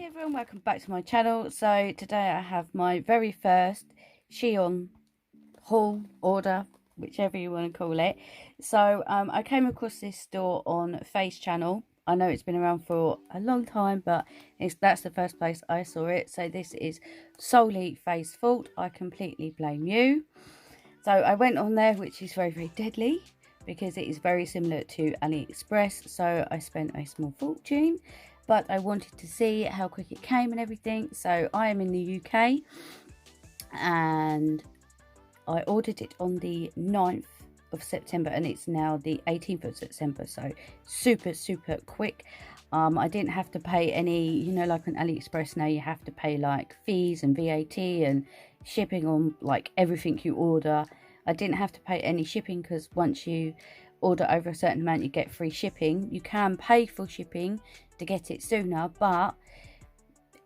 everyone, welcome back to my channel. So today I have my very first Shein haul order, whichever you want to call it. So I came across this store on Face channel. I know it's been around for a long time, but that's the first place I saw it. So this is solely Face fault. I completely blame you. So I went on there, which is very, very deadly, because it is very similar to AliExpress. So I spent a small fortune, but I wanted to see how quick it came and everything. So I am in the UK and I ordered it on the 9th of September and it's now the 18th of September. So super, super quick. I didn't have to pay any, you know, like on AliExpress now you have to pay like fees and VAT and shipping on like everything you order. I didn't have to pay any shipping because once you order over a certain amount you get free shipping. You can pay for shipping to get it sooner, but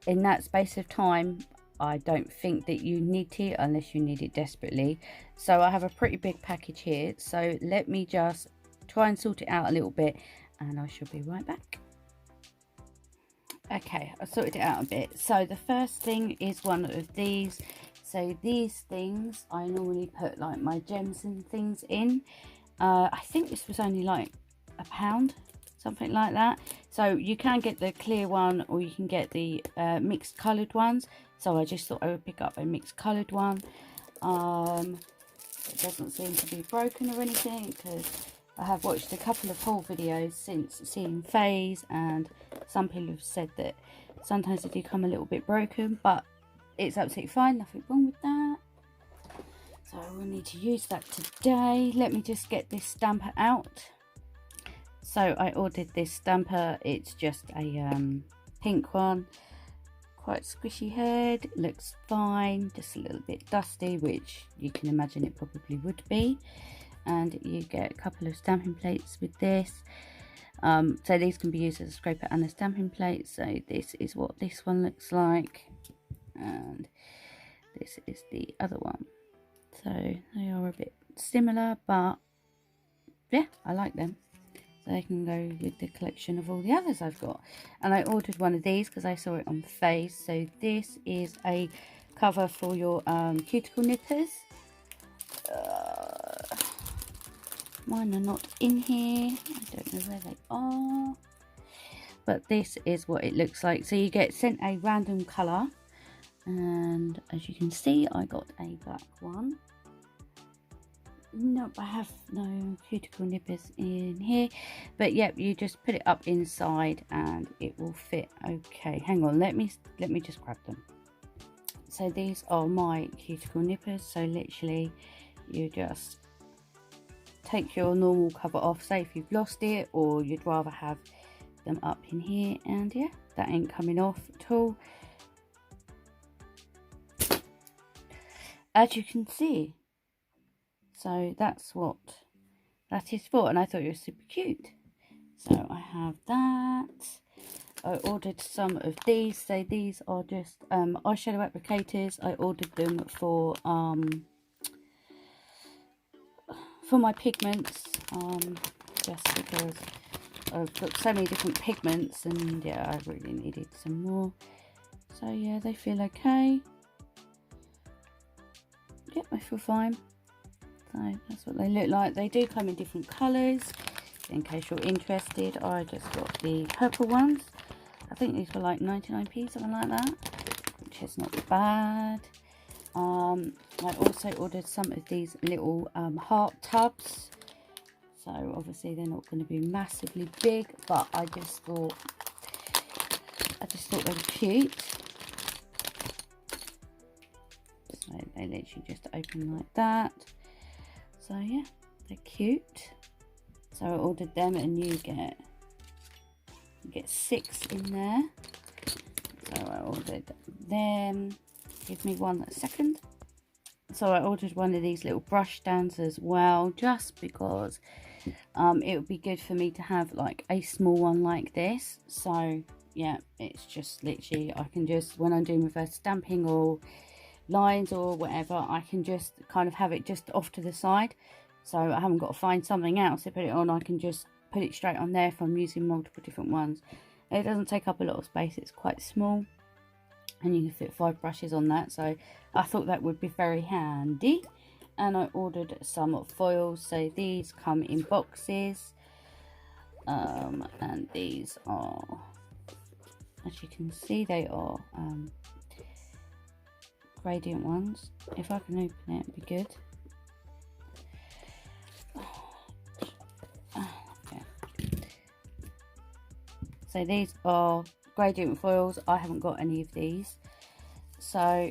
in that space of time I don't think that you need it unless you need it desperately. So I have a pretty big package here, so let me just try and sort it out a little bit and I shall be right back. Okay, I sorted it out a bit. So the first thing is one of these. So these things I normally put like my gems and things in. I think this was only like £1, something like that. So you can get the clear one or you can get the mixed coloured ones. So I just thought I would pick up a mixed coloured one. It doesn't seem to be broken or anything because I have watched a couple of haul videos since seeing Faye's, and some people have said that sometimes they do come a little bit broken, but it's absolutely fine, nothing wrong with that. So I will need to use that today. Let me just get this stamper out. So I ordered this stamper. It's just a pink one. Quite squishy head. Looks fine. Just a little bit dusty, which you can imagine it probably would be. And you get a couple of stamping plates with this. So these can be used as a scraper and a stamping plate. So this is what this one looks like. And this is the other one. So they are a bit similar, but yeah, I like them. So they can go with the collection of all the others I've got. And I ordered one of these because I saw it on Face. So this is a cover for your cuticle nippers. Mine are not in here. I don't know where they are. But this is what it looks like. So you get sent a random colour. And as you can see, I got a black one. Nope, I have no cuticle nippers in here. But yep, you just put it up inside and it will fit okay. Hang on, let me just grab them. So these are my cuticle nippers. So literally you just take your normal cover off, say if you've lost it or you'd rather have them up in here, and yeah, that ain't coming off at all. As you can see, so that's what that is for, and I thought it was super cute. So I have that. I ordered some of these. So these are just eyeshadow applicators. I ordered them for my pigments, just because I've got so many different pigments, and yeah, I really needed some more. So yeah, they feel okay. Yep, I feel fine. So that's what they look like. They do come in different colours. In case you're interested, I just got the purple ones. I think these were like 99p, something like that, which is not bad. I also ordered some of these little heart tubs. So obviously they're not going to be massively big, but I just thought they were cute. So they literally just open like that. So yeah, they're cute. So I ordered them, and you get 6 in there. So I ordered them. Give me 1 second. So I ordered one of these little brush stands as well, just because it would be good for me to have like a small one like this. So yeah, it's just literally, I can just, when I'm doing reverse stamping or lines or whatever, I can just kind of have it just off to the side, so I haven't got to find something else to put it on. I can just put it straight on there if I'm using multiple different ones. It doesn't take up a lot of space, it's quite small, and you can fit 5 brushes on that, so I thought that would be very handy. And I ordered some foils, so these come in boxes, and these are, as you can see, they are gradient ones. If I can open it, it'd be good. So these are gradient foils. I haven't got any of these, so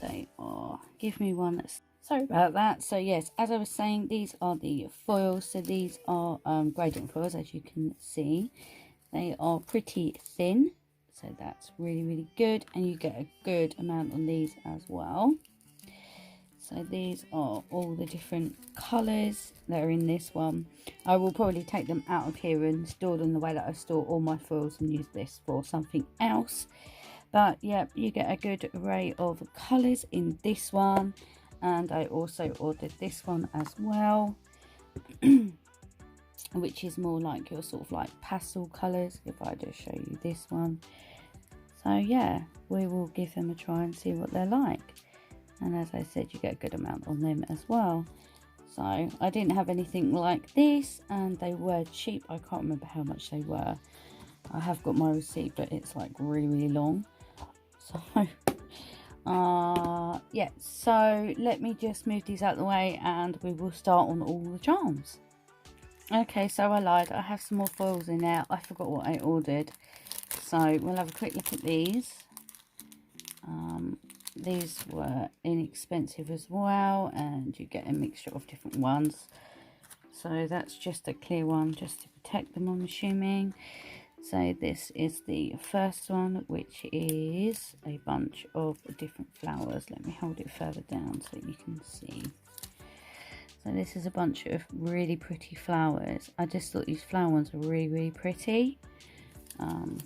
they are, give me one that's, sorry about that. So yes, as I was saying, these are the foils. So these are gradient foils, as you can see. They are pretty thin, so that's really good, and you get a good amount on these as well. So these are all the different colours that are in this one. I will probably take them out of here and store them the way that I store all my foils and use this for something else. But yeah, you get a good array of colours in this one. And I also ordered this one as well, which is more like your sort of like pastel colours, if I just show you this one. So yeah, we will give them a try and see what they're like. And as I said, you get a good amount on them as well. So I didn't have anything like this, and they were cheap. I can't remember how much they were. I have got my receipt, but it's like really long. So yeah, so let me just move these out of the way and we will start on all the charms. Okay, so I lied, I have some more foils in there. I forgot what I ordered, so we'll have a quick look at these. These were inexpensive as well, and you get a mixture of different ones. So that's just a clear one just to protect them, I'm assuming. So this is the first one, which is a bunch of different flowers. Let me hold it further down so you can see. So this is a bunch of really pretty flowers. I just thought these flower ones were really pretty. And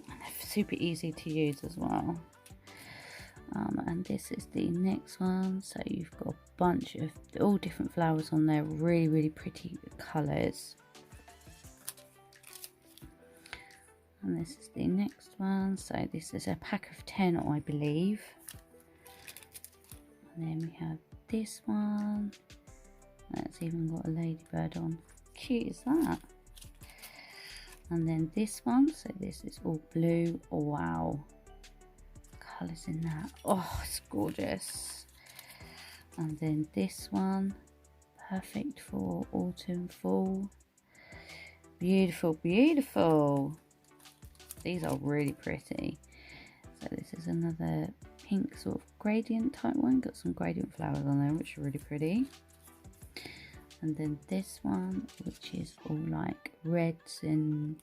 they're super easy to use as well. And this is the next one. So you've got a bunch of all different flowers on there, really pretty colours. And this is the next one. So this is a pack of 10, I believe. And then we have this one. That's even got a ladybird on. Cute is that? And then this one. So this is all blue. Oh, wow. Colours in that. Oh, it's gorgeous. And then this one. Perfect for autumn, fall. Beautiful. These are really pretty. So this is another pink sort of gradient type one. Got some gradient flowers on there, which are really pretty. And then this one, which is all like reds and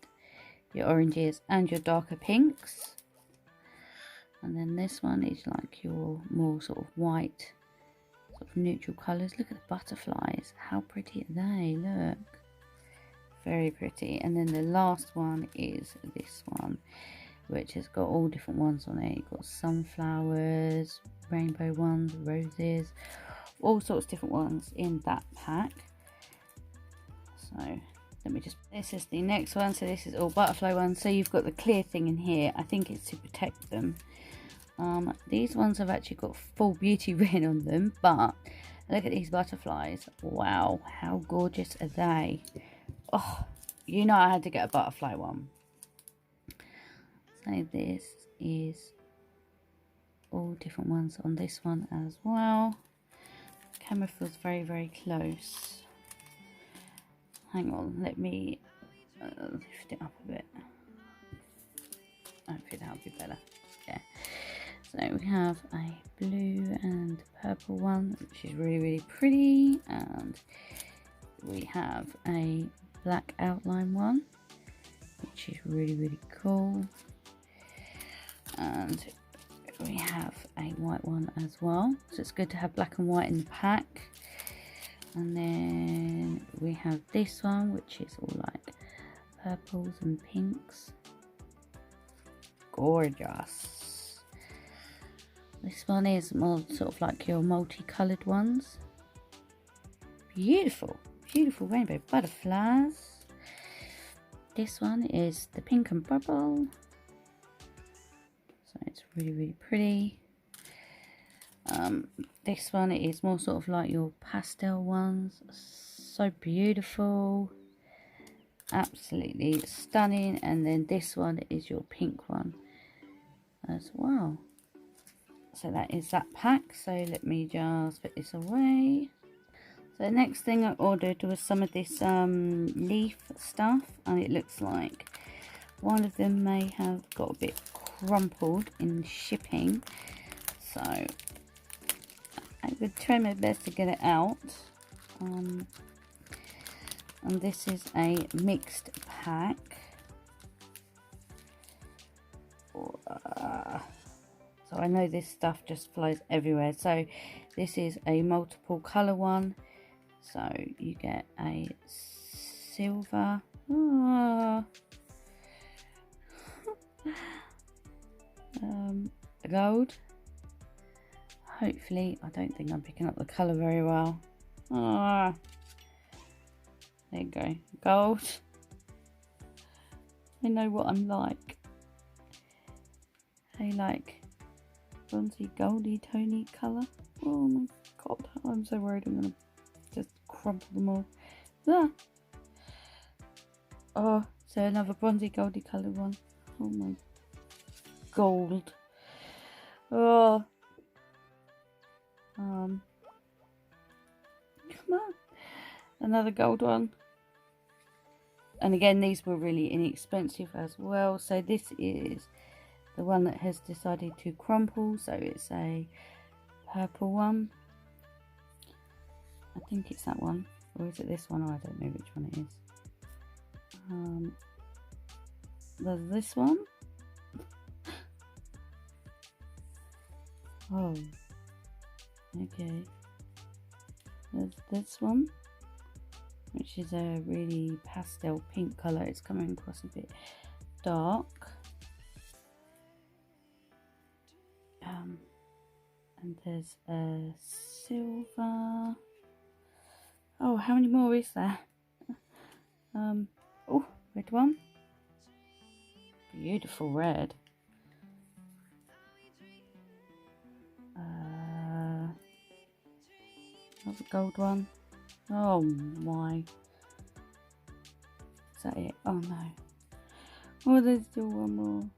your oranges and your darker pinks. And then this one is like your more sort of white, sort of neutral colours. Look at the butterflies. How pretty are they? Look. Very pretty. And then the last one is this one, which has got all different ones on it. You've got sunflowers, rainbow ones, roses, all sorts of different ones in that pack. So let me just, this is the next one. So this is all butterfly ones. So you've got the clear thing in here. I think it's to protect them. These ones have actually got full beauty written on them, but look at these butterflies. Wow, how gorgeous are they? Oh, you know I had to get a butterfly one. So this is all different ones on this one as well. The camera feels very close. Hang on, let me lift it up a bit. Hopefully that'll be better. Yeah. So we have a blue and purple one, which is really pretty, and we have a black outline one, which is really cool, and we have a white one as well. So it's good to have black and white in the pack. And then we have this one, which is all like purples and pinks. Gorgeous. This one is more sort of like your multicolored ones. Beautiful rainbow butterflies. This one is the pink and purple, so it's really pretty. This one is more sort of like your pastel ones, so beautiful, absolutely stunning. And then this one is your pink one as well. So that is that pack. So let me just put this away. So the next thing I ordered was some of this leaf stuff, and it looks like one of them may have got a bit crumpled in shipping, so I would try my best to get it out. And this is a mixed pack. So I know this stuff just flies everywhere. So this is a multiple colour one. So you get a silver, gold. Hopefully, I don't think I'm picking up the colour very well. There you go, gold. I know what I'm like. I like bronzy, goldy, tony colour. Oh my god, I'm so worried I'm gonna just crumple them all. Oh, so another bronzy, goldy coloured one. Oh my gold. Oh. Come on. Another gold one. And again, these were really inexpensive as well. So this is the one that has decided to crumple. So it's a purple one. I think it's that one. Or is it this one? Oh, I don't know which one it is. There's this one. Oh. Okay. There's this one, which is a really pastel pink colour. It's coming across a bit dark. And there's a silver. Oh, how many more is there? Oh, red one. Beautiful red. Another gold one. Oh my. Is that it? Oh no. Oh, there's still one more.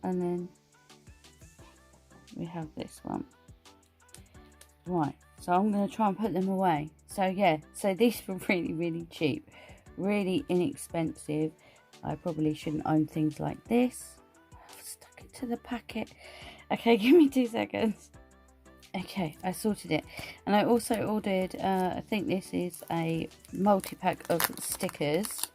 And then we have this one. Right, so I'm going to try and put them away. So yeah, so these were really cheap. Really inexpensive. I probably shouldn't own things like this. I've stuck it to the packet. Okay, give me 2 seconds. Okay, I sorted it. And I also ordered, I think this is a multi-pack of stickers.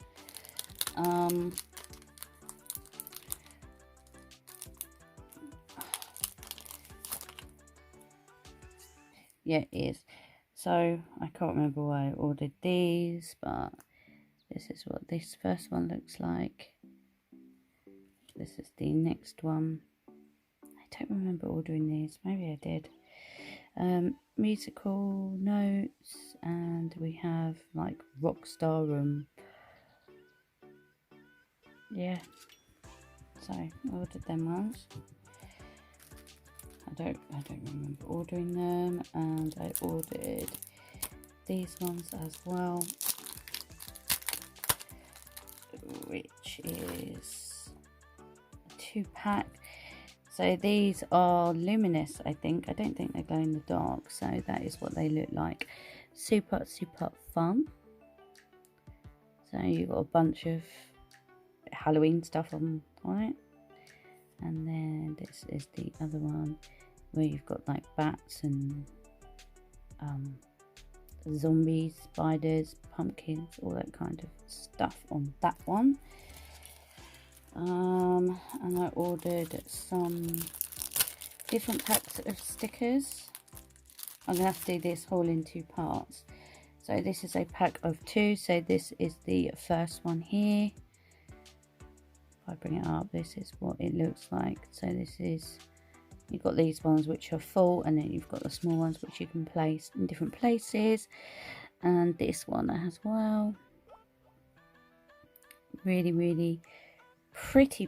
Yeah, it is. So I can't remember why I ordered these, but this is what this first one looks like. This is the next one. I don't remember ordering these. Maybe I did. Musical notes, and we have like Rockstar room. Yeah. So I ordered them ones. I don't remember ordering them, and I ordered these ones as well, which is a 2-pack. So these are luminous, I think. I don't think they glow in the dark, so that is what they look like. Super fun. So you've got a bunch of Halloween stuff on it. And then this is the other one where you've got like bats and zombies, spiders, pumpkins, all that kind of stuff on that one. And I ordered some different packs of stickers. I'm gonna have to do this haul in 2 parts. So this is a pack of 2. So this is the first one here. If I bring it up, this is what it looks like. So this is, you've got these ones which are full, and then you've got the small ones which you can place in different places, and this one as well. really pretty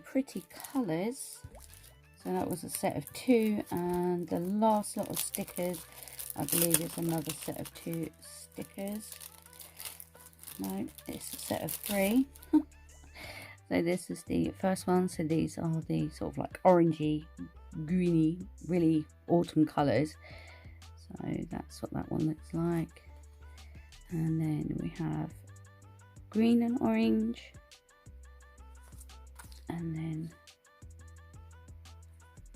colours. So that was a set of 2, and the last lot of stickers I believe is another set of 2 stickers. No, it's a set of 3. So this is the first one. So these are the sort of like orangey, greeny, really autumn colours. So that's what that one looks like. And then we have green and orange. And then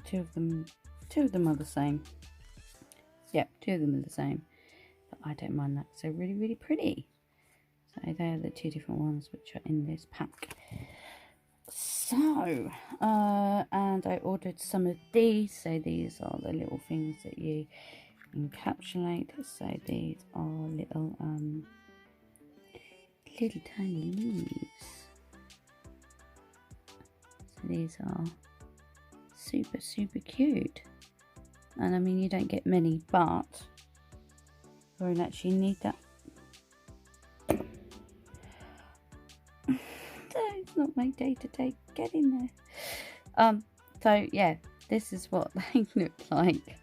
two of them are the same. Yep, 2 of them are the same. But I don't mind that. So really pretty. So they are the 2 different ones which are in this pack. So, and I ordered some of these. So these are the little things that you encapsulate. So these are little tiny leaves. So these are super cute. And I mean, you don't get many, but you won't actually need that. It's not my day-to-day. Get in there. So yeah, this is what they look like.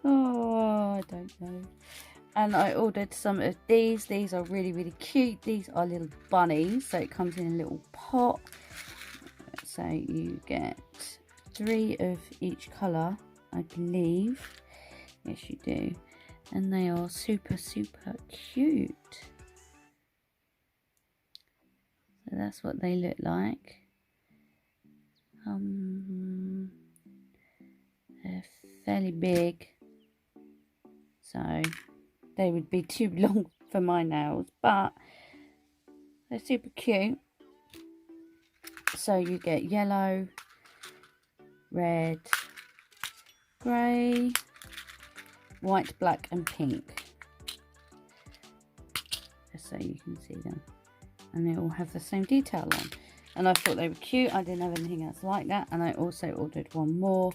Oh, I don't know. And I ordered some of these. These are really cute. These are little bunnies, so it comes in a little pot. So you get 3 of each colour, I believe. Yes, you do. And they are super cute. So that's what they look like. They're fairly big, so they would be too long for my nails, but they're super cute. So you get yellow, red, grey, white, black and pink, just so you can see them. And they all have the same detail on, and I thought they were cute. I didn't have anything else like that. And I also ordered one more.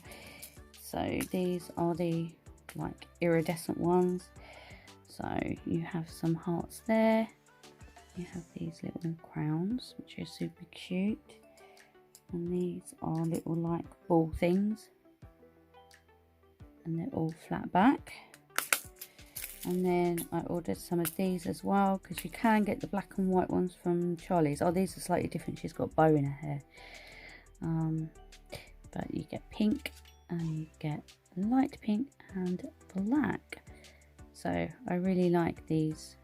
So these are the like iridescent ones. So you have some hearts there. You have these little crowns, which are super cute. And these are little like ball things, and they're all flat back. And then I ordered some of these as well, because you can get the black and white ones from Charlie's. Oh, these are slightly different. She's got a bow in her hair. But you get pink, and you get light pink and black. So I really like these.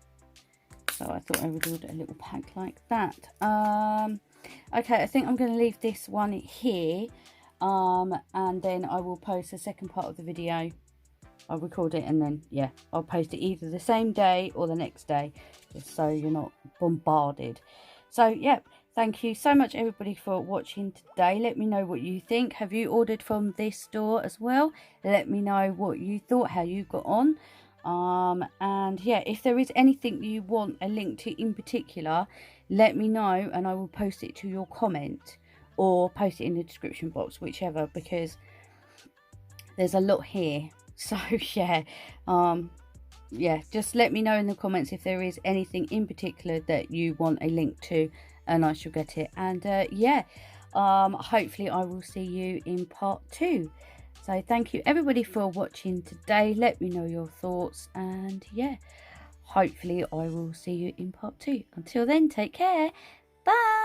So I thought I would order a little pack like that. Okay, I think I'm going to leave this one here. And then I will post the second part of the video. I'll record it, and then yeah, I'll post it either the same day or the next day, just so you're not bombarded. So yeah, thank you so much everybody for watching today. Let me know what you think. Have you ordered from this store as well? Let me know what you thought, how you got on. And yeah, if there is anything you want a link to in particular, let me know, and I will post it to your comment or post it in the description box, whichever, because there's a lot here. So yeah, yeah, just let me know in the comments if there is anything in particular that you want a link to, and I shall get it. And yeah, hopefully I will see you in part 2. So thank you everybody for watching today. Let me know your thoughts, and yeah, hopefully I will see you in part 2. Until then, take care. Bye.